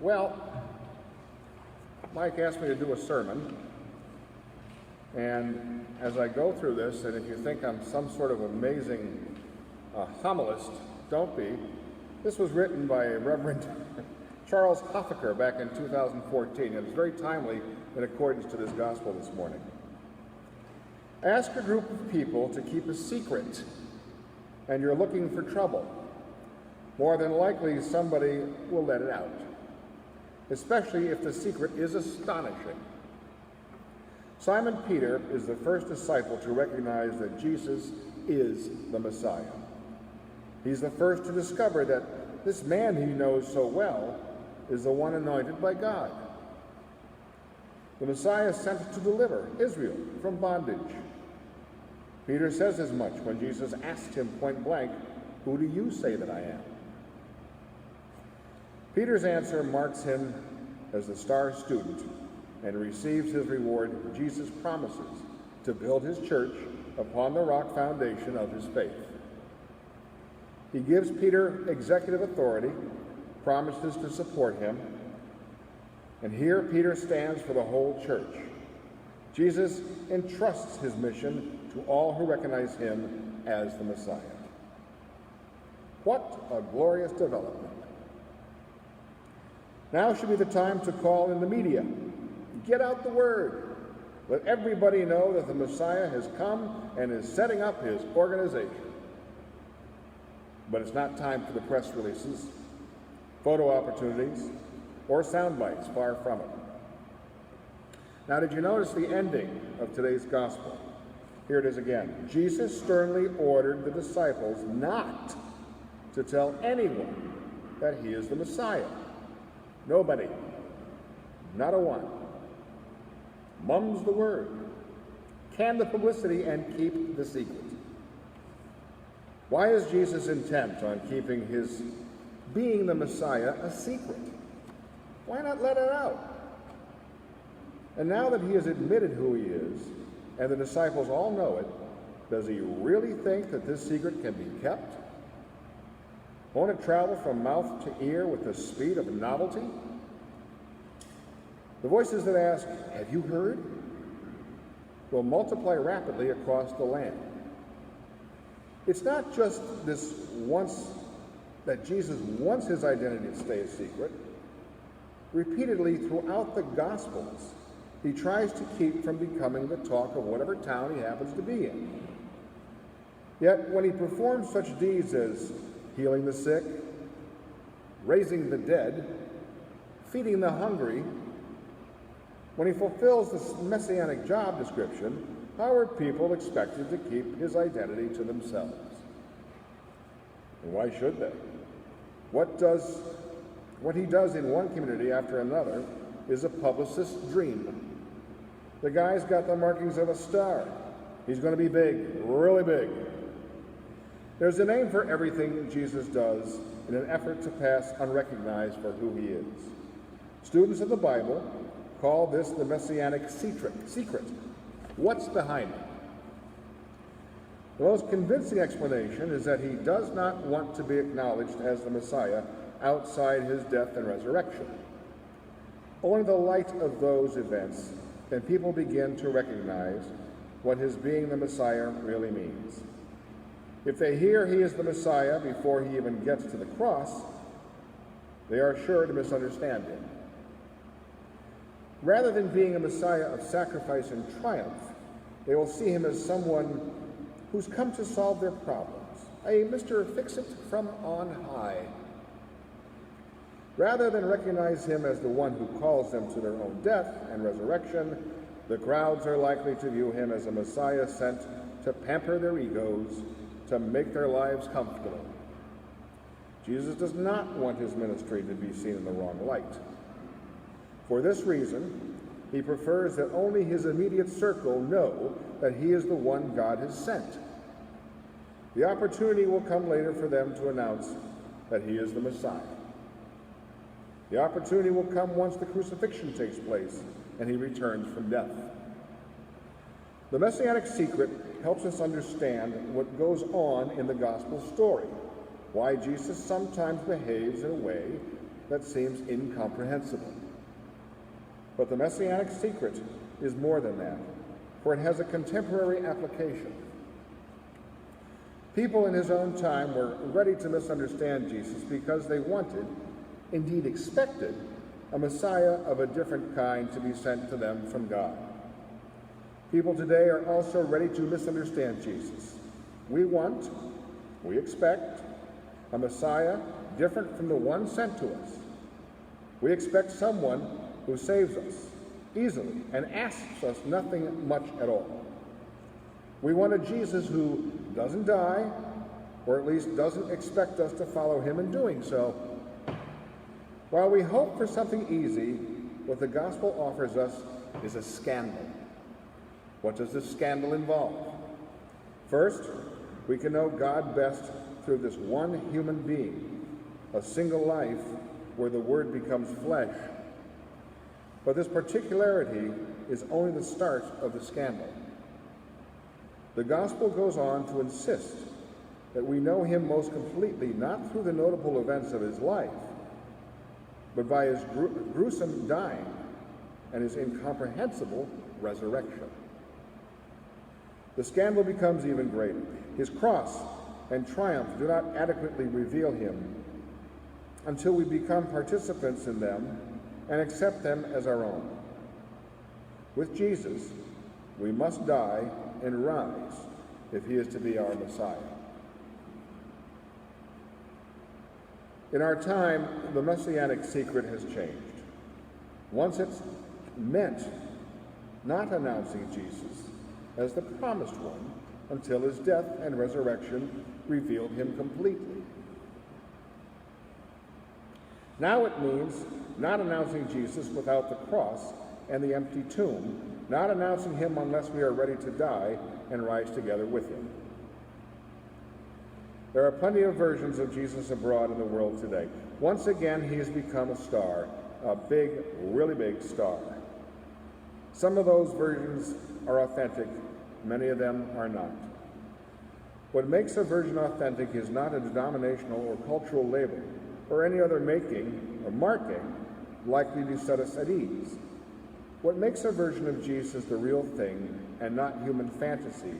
Well, Mike asked me to do a sermon, and as I go through this, and if you think I'm some sort of amazing homilist, don't be. This was written by Reverend Charles Hoffaker back in 2014, and it's very timely in accordance to this gospel this morning. Ask a group of people to keep a secret, and you're looking for trouble. More than likely, somebody will let it out, especially if the secret is astonishing. Simon Peter is the first disciple to recognize that Jesus is the Messiah. He's the first to discover that this man he knows so well is the one anointed by God. The Messiah sent to deliver Israel from bondage. Peter says as much when Jesus asked him point blank, "Who do you say that I am?" Peter's answer marks him as the star student and receives his reward. Jesus promises to build his church upon the rock foundation of his faith. He gives Peter executive authority, promises to support him, and here Peter stands for the whole church. Jesus entrusts his mission to all who recognize him as the Messiah. What a glorious development. Now should be the time to call in the media. Get out the word. Let everybody know that the Messiah has come and is setting up his organization. But it's not time for the press releases, photo opportunities, or sound bites, far from it. Now, did you notice the ending of today's gospel? Here it is again. Jesus sternly ordered the disciples not to tell anyone that he is the Messiah. Nobody, not a one. Mum's the word. Can the publicity and keep the secret. Why is Jesus intent on keeping his being the Messiah a secret? Why not let it out? And now that he has admitted who he is, and the disciples all know it, does he really think that this secret can be kept? Won't it travel from mouth to ear with the speed of novelty? The voices that ask, "Have you heard?" will multiply rapidly across the land. It's not just this once that Jesus wants his identity to stay a secret. Repeatedly throughout the Gospels, he tries to keep from becoming the talk of whatever town he happens to be in. Yet when he performs such deeds as healing the sick, raising the dead, feeding the hungry, when he fulfills the Messianic job description, how are people expected to keep his identity to themselves? And why should they? What he does in one community after another is a publicist's dream. The guy's got the markings of a star. He's going to be big, really big. There's a name for everything Jesus does in an effort to pass unrecognized for who he is. Students of the Bible call this the Messianic Secret. What's behind it? The most convincing explanation is that he does not want to be acknowledged as the Messiah outside his death and resurrection. Only in the light of those events can people begin to recognize what his being the Messiah really means. If they hear he is the Messiah before he even gets to the cross, they are sure to misunderstand him. Rather than being a Messiah of sacrifice and triumph, they will see him as someone who's come to solve their problems, a Mr. Fix-It from on high. Rather than recognize him as the one who calls them to their own death and resurrection, the crowds are likely to view him as a Messiah sent to pamper their egos, to make their lives comfortable. Jesus does not want his ministry to be seen in the wrong light. For this reason, he prefers that only his immediate circle know that he is the one God has sent. The opportunity will come later for them to announce that he is the Messiah. The opportunity will come once the crucifixion takes place and he returns from death. The Messianic Secret helps us understand what goes on in the gospel story, why Jesus sometimes behaves in a way that seems incomprehensible. But the Messianic Secret is more than that, for it has a contemporary application. People in his own time were ready to misunderstand Jesus because they wanted, indeed expected, a Messiah of a different kind to be sent to them from God. People today are also ready to misunderstand Jesus. We want, we expect, a Messiah different from the one sent to us. We expect someone who saves us easily and asks us nothing much at all. We want a Jesus who doesn't die, or at least doesn't expect us to follow him in doing so. While we hope for something easy, what the gospel offers us is a scandal. What does this scandal involve? First, we can know God best through this one human being, a single life where the Word becomes flesh. But this particularity is only the start of the scandal. The gospel goes on to insist that we know him most completely not through the notable events of his life, but by his gruesome dying and his incomprehensible resurrection. The scandal becomes even greater. His cross and triumph do not adequately reveal him until we become participants in them and accept them as our own. With Jesus, we must die and rise if he is to be our Messiah. In our time, the Messianic secret has changed. Once it's meant not announcing Jesus as the promised one until his death and resurrection revealed him completely. Now it means not announcing Jesus without the cross and the empty tomb, not announcing him unless we are ready to die and rise together with him. There are plenty of versions of Jesus abroad in the world today. Once again, he has become a star, a big, really big star. Some of those versions are authentic, many of them are not. What makes a version authentic is not a denominational or cultural label, or any other making or marking likely to set us at ease. What makes a version of Jesus the real thing and not human fantasy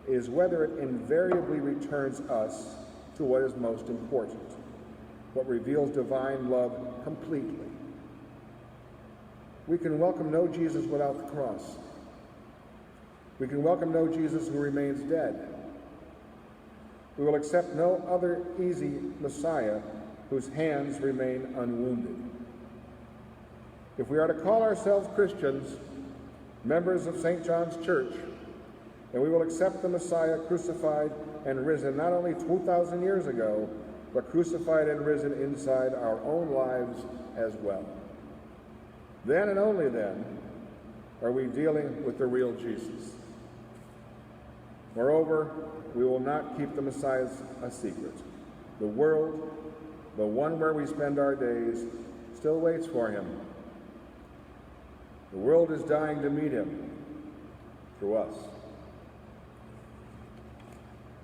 is whether it invariably returns us to what is most important, what reveals divine love completely. We can welcome no Jesus without the cross. We can welcome no Jesus who remains dead. We will accept no other easy Messiah whose hands remain unwounded. If we are to call ourselves Christians, members of St. John's Church, and we will accept the Messiah crucified and risen not only 2,000 years ago, but crucified and risen inside our own lives as well. Then and only then are we dealing with the real Jesus. Moreover, we will not keep the Messiah a secret. The world, the one where we spend our days, still waits for him. The world is dying to meet him through us.